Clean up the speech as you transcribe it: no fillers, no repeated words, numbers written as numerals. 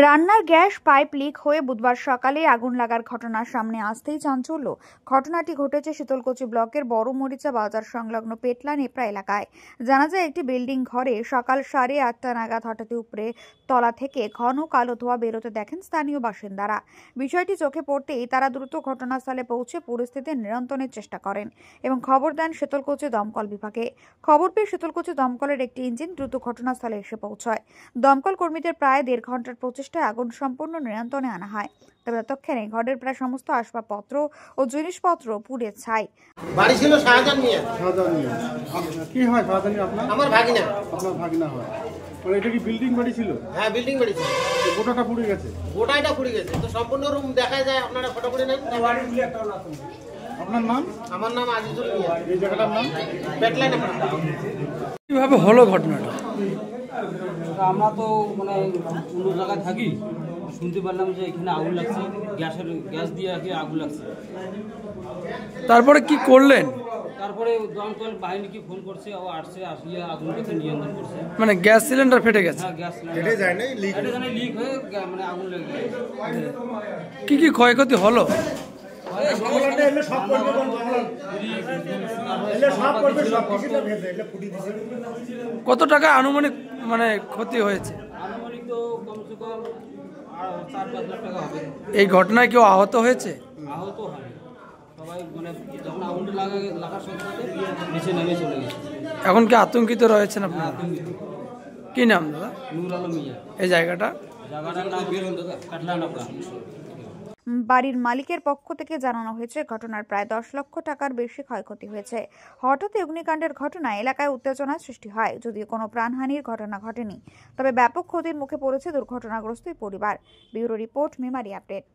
রান্নার gas pipe leak হয়ে বুধবার সকালে আগুন লাগার ঘটনা সামনে আসতেই চাঞ্চল্য। ঘটনাটি ঘটেছে শীতলকুচি ব্লকের বড় মরিচা বাজার সংলগ্ন পেটলা নেপড়া এলাকায়। জানা যায়, একটি বিল্ডিং ঘরে সকাল 8:30 নাগাদ হঠাৎ উপরে তলা থেকে ঘন কালো ধোঁয়া বেরোতে দেখেন স্থানীয় বাসিন্দারা। বিষয়টি চোখে পড়তেই তারা দ্রুত ঘটনাস্থলে পৌঁছে পরিস্থিতি নিয়ন্ত্রণের চেষ্টা করেন এবং খবর দেন শীতলকুচি দমকল বিভাগে। খবর পেয়ে শীতলকুচি দমকলের একটি ইঞ্জিন দ্রুত ঘটনাস্থলে এসে পৌঁছায়। দমকল কর্মীদের প্রায় 1.5 ঘন্টার প্রচেষ্টায় আগুন সম্পূর্ণ নিয়ন্ত্রণে আনা হয়। তবে ততক্ষণে ঘরের প্রায় সমস্ত আসবাবপত্র ও জিনিসপত্র পুড়ে ছাই। বাড়ি ছিল শাহজাহান মিয়া। কি হয় শাহজাহান আপনার? আমার ভাগিনা। আপনার ভাগিনা হয়। মানে এটা কি বিল্ডিং বাড়ি ছিল? হ্যাঁ, বিল্ডিং বাড়ি ছিল। গোটাটা পুড়ে গেছে? গোটাটা পুড়ে গেছে। তো সম্পূর্ণ রুম দেখা যায়, আপনারা ফটো করে নেন। আপনার নাম? আমার নাম আজিজুল মিয়া। এই জায়গাটার নাম? পেটলা নেপড়া। কিভাবে হলো ঘটনাটা? আমরা তো মানে অন্য জায়গায় থাকি, শুনতে পারলাম যে এখানে আগুন লাগছে, গ্যাস দিয়ে আগুন লাগছে। তারপরে কি করলেন? তারপরে দমকল বাহিনীকে ফোন করছে, ও আসছে, আসিয়ে আগুনটাকে নিয়ন্ত্রণ করছে। মানে গ্যাস সিলিন্ডার ফেটে গেছে? হ্যাঁ, গ্যাস লিক হয়ে মানে আগুন লেগে গেছে। কি কি ক্ষয়ক্ষতি হলো? কত টাকা আনুমানিক মানে ক্ষতি হয়েছে? আনুমানিক তো কমসে কম 4-5 লাখ টাকা হবে। এই ঘটনায় কেউ আহত হয়েছে? আহত হয় সবাই, মানে যখন আগুনটা লাগার সাথে সাথে নিচে নেমে চলে গেছে। এখন কি আতঙ্কিত রয়েছেন আপনারা? কি নাম দাদা? নূর আলম মিয়া। এই জায়গাটার নাম পেটলা নেপড়া। বাড়ির মালিকের পক্ষ থেকে জানানো হয়েছে, ঘটনার প্রায় 10 লক্ষ টাকার বেশি ক্ষয়ক্ষতি হয়েছে। হঠাৎ অগ্নিকাণ্ডের ঘটনায় এলাকায় উত্তেজনার সৃষ্টি হয়। যদিও কোনো প্রাণহানির ঘটনা ঘটেনি, তবে ব্যাপক ক্ষতির মুখে পড়েছে দুর্ঘটনাগ্রস্ত পরিবার। Bureau report, Memari update.